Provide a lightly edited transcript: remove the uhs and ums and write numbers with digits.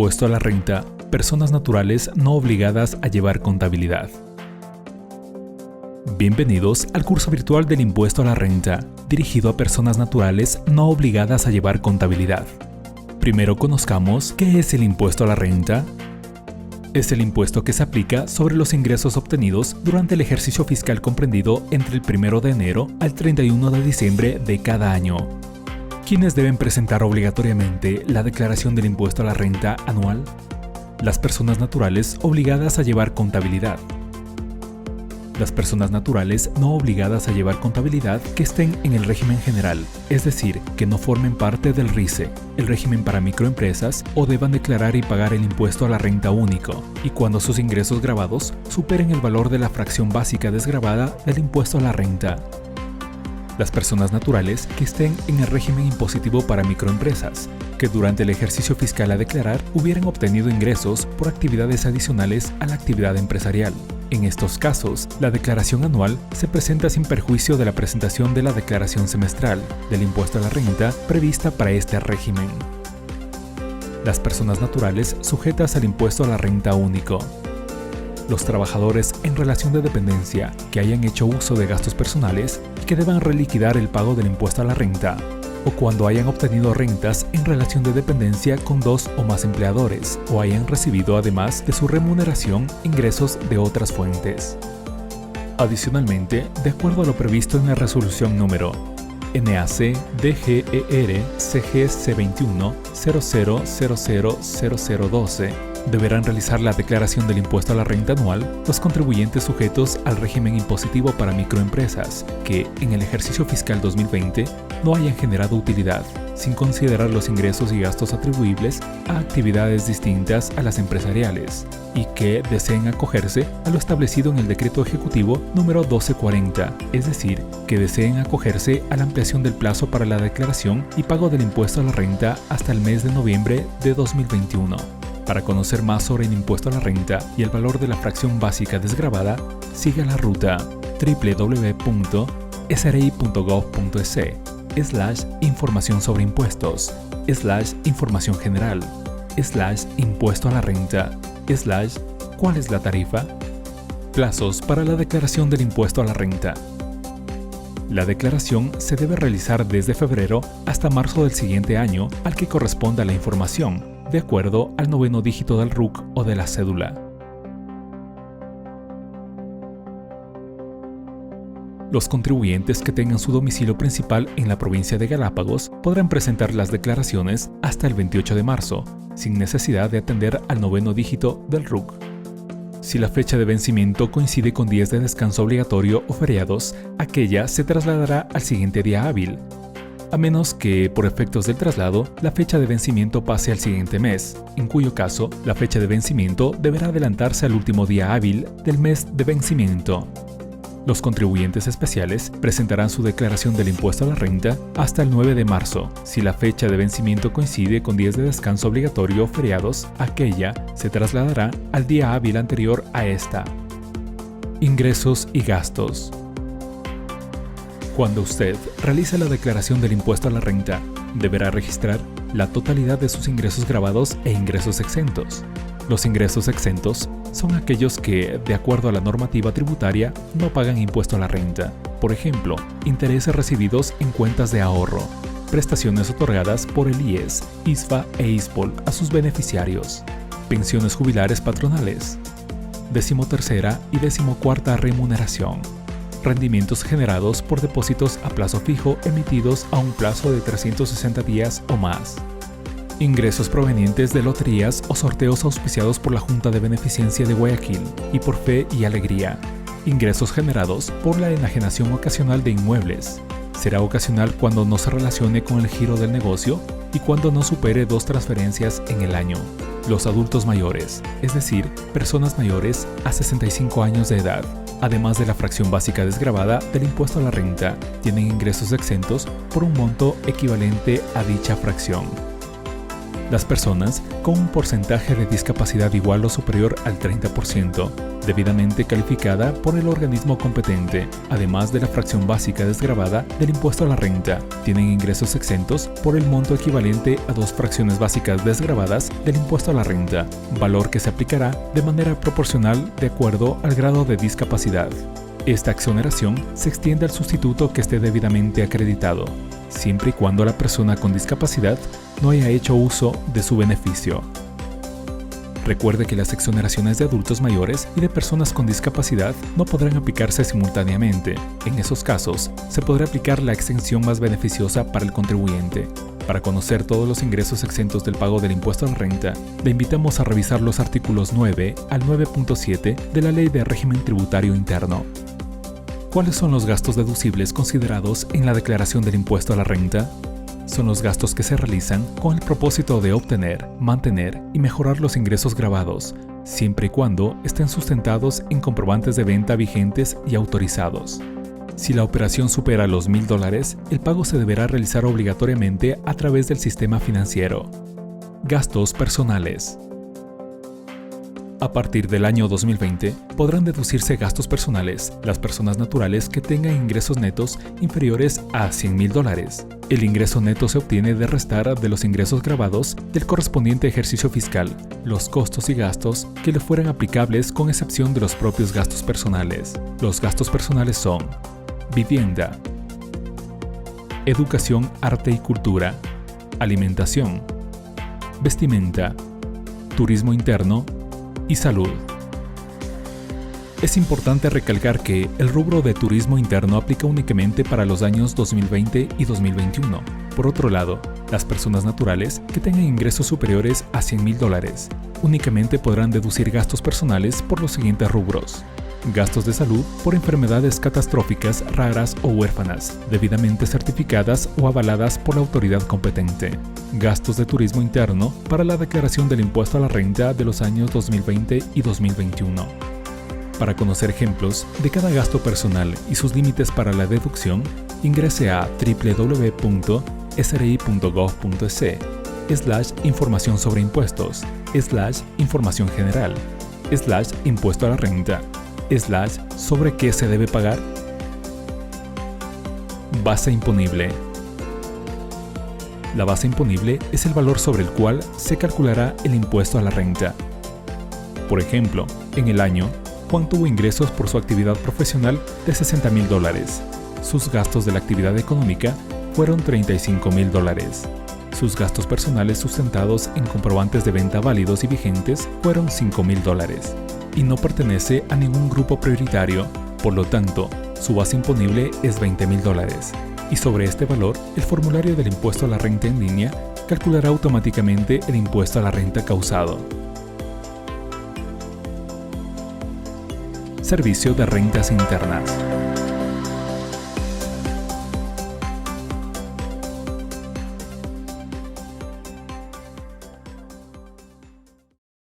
Impuesto a la renta. Personas naturales no obligadas a llevar contabilidad. Bienvenidos al curso virtual del impuesto a la renta, dirigido a personas naturales no obligadas a llevar contabilidad. Primero conozcamos qué es el impuesto a la renta. Es el impuesto que se aplica sobre los ingresos obtenidos durante el ejercicio fiscal comprendido entre el 1 de enero al 31 de diciembre de cada año. ¿Quiénes deben presentar obligatoriamente la declaración del impuesto a la renta anual? Las personas naturales obligadas a llevar contabilidad. Las personas naturales no obligadas a llevar contabilidad que estén en el régimen general, es decir, que no formen parte del RICE, el régimen para microempresas, o deban declarar y pagar el impuesto a la renta único, y cuando sus ingresos gravados superen el valor de la fracción básica desgravada del impuesto a la renta. Las personas naturales que estén en el régimen impositivo para microempresas, que durante el ejercicio fiscal a declarar hubieran obtenido ingresos por actividades adicionales a la actividad empresarial. En estos casos, la declaración anual se presenta sin perjuicio de la presentación de la declaración semestral del impuesto a la renta prevista para este régimen. Las personas naturales sujetas al impuesto a la renta único. Los trabajadores en relación de dependencia que hayan hecho uso de gastos personales y que deban reliquidar el pago del impuesto a la renta, o cuando hayan obtenido rentas en relación de dependencia con 2 o más empleadores, o hayan recibido además de su remuneración ingresos de otras fuentes. Adicionalmente, de acuerdo a lo previsto en la resolución número NAC-DGER-CG-C21-00000012, deberán realizar la declaración del impuesto a la renta anual los contribuyentes sujetos al régimen impositivo para microempresas que, en el ejercicio fiscal 2020, no hayan generado utilidad, sin considerar los ingresos y gastos atribuibles a actividades distintas a las empresariales, y que deseen acogerse a lo establecido en el Decreto Ejecutivo número 1240, es decir, que deseen acogerse a la ampliación del plazo para la declaración y pago del impuesto a la renta hasta el mes de noviembre de 2021. Para conocer más sobre el impuesto a la renta y el valor de la fracción básica desgravada, siga la ruta www.sri.gov.es/información sobre impuestos, /información general, /impuesto a la renta, ¿cuál es la tarifa? Plazos para la declaración del impuesto a la renta. La declaración se debe realizar desde febrero hasta marzo del siguiente año al que corresponda la información, de acuerdo al 9º dígito del RUC o de la cédula. Los contribuyentes que tengan su domicilio principal en la provincia de Galápagos podrán presentar las declaraciones hasta el 28 de marzo, sin necesidad de atender al 9º dígito del RUC. Si la fecha de vencimiento coincide con días de descanso obligatorio o feriados, aquella se trasladará al siguiente día hábil, a menos que, por efectos del traslado, la fecha de vencimiento pase al siguiente mes, en cuyo caso, la fecha de vencimiento deberá adelantarse al último día hábil del mes de vencimiento. Los contribuyentes especiales presentarán su declaración del impuesto a la renta hasta el 9 de marzo. Si la fecha de vencimiento coincide con días de descanso obligatorio o feriados, aquella se trasladará al día hábil anterior a esta. Ingresos y gastos. Cuando usted realice la declaración del impuesto a la renta, deberá registrar la totalidad de sus ingresos gravados e ingresos exentos. Los ingresos exentos son aquellos que, de acuerdo a la normativa tributaria, no pagan impuesto a la renta. Por ejemplo, intereses recibidos en cuentas de ahorro, prestaciones otorgadas por el IES, ISFA e ISPOL a sus beneficiarios, pensiones jubilares patronales, 13ª y 14ª remuneración, rendimientos generados por depósitos a plazo fijo emitidos a un plazo de 360 días o más, ingresos provenientes de loterías o sorteos auspiciados por la Junta de Beneficencia de Guayaquil y por Fe y Alegría, ingresos generados por la enajenación ocasional de inmuebles. Será ocasional cuando no se relacione con el giro del negocio y cuando no supere 2 transferencias en el año. Los adultos mayores, es decir, personas mayores a 65 años de edad, además de la fracción básica desgravada del impuesto a la renta, tienen ingresos exentos por un monto equivalente a dicha fracción. Las personas con un porcentaje de discapacidad igual o superior al 30%, debidamente calificada por el organismo competente, además de la fracción básica desgravada del impuesto a la renta, tienen ingresos exentos por el monto equivalente a 2 fracciones básicas desgravadas del impuesto a la renta, valor que se aplicará de manera proporcional de acuerdo al grado de discapacidad. Esta exoneración se extiende al sustituto que esté debidamente acreditado, siempre y cuando la persona con discapacidad no haya hecho uso de su beneficio. Recuerde que las exoneraciones de adultos mayores y de personas con discapacidad no podrán aplicarse simultáneamente. En esos casos, se podrá aplicar la exención más beneficiosa para el contribuyente. Para conocer todos los ingresos exentos del pago del impuesto a la renta, le invitamos a revisar los artículos 9 al 9.7 de la Ley de Régimen Tributario Interno. ¿Cuáles son los gastos deducibles considerados en la declaración del impuesto a la renta? Son los gastos que se realizan con el propósito de obtener, mantener y mejorar los ingresos gravados, siempre y cuando estén sustentados en comprobantes de venta vigentes y autorizados. Si la operación supera los $1,000, el pago se deberá realizar obligatoriamente a través del sistema financiero. Gastos personales. A partir del año 2020, podrán deducirse gastos personales las personas naturales que tengan ingresos netos inferiores a $100,000. El ingreso neto se obtiene de restar de los ingresos gravados del correspondiente ejercicio fiscal los costos y gastos que le fueran aplicables con excepción de los propios gastos personales. Los gastos personales son vivienda, educación, arte y cultura, alimentación, vestimenta, turismo interno y salud. Es importante recalcar que el rubro de turismo interno aplica únicamente para los años 2020 y 2021. Por otro lado, las personas naturales que tengan ingresos superiores a $100,000 únicamente podrán deducir gastos personales por los siguientes rubros: gastos de salud por enfermedades catastróficas raras o huérfanas, debidamente certificadas o avaladas por la autoridad competente. Gastos de turismo interno para la declaración del impuesto a la renta de los años 2020 y 2021. Para conocer ejemplos de cada gasto personal y sus límites para la deducción, ingrese a www.sri.gov.es/información sobre impuestos, /información general, /impuesto a la renta, /sobre qué se debe pagar. Base imponible. La base imponible es el valor sobre el cual se calculará el impuesto a la renta. Por ejemplo, en el año, Juan tuvo ingresos por su actividad profesional de $60,000. Sus gastos de la actividad económica fueron $35,000. Sus gastos personales sustentados en comprobantes de venta válidos y vigentes fueron $5,000. Y no pertenece a ningún grupo prioritario, por lo tanto, su base imponible es $20,000. Y sobre este valor, el formulario del impuesto a la renta en línea calculará automáticamente el impuesto a la renta causado. Servicio de rentas internas.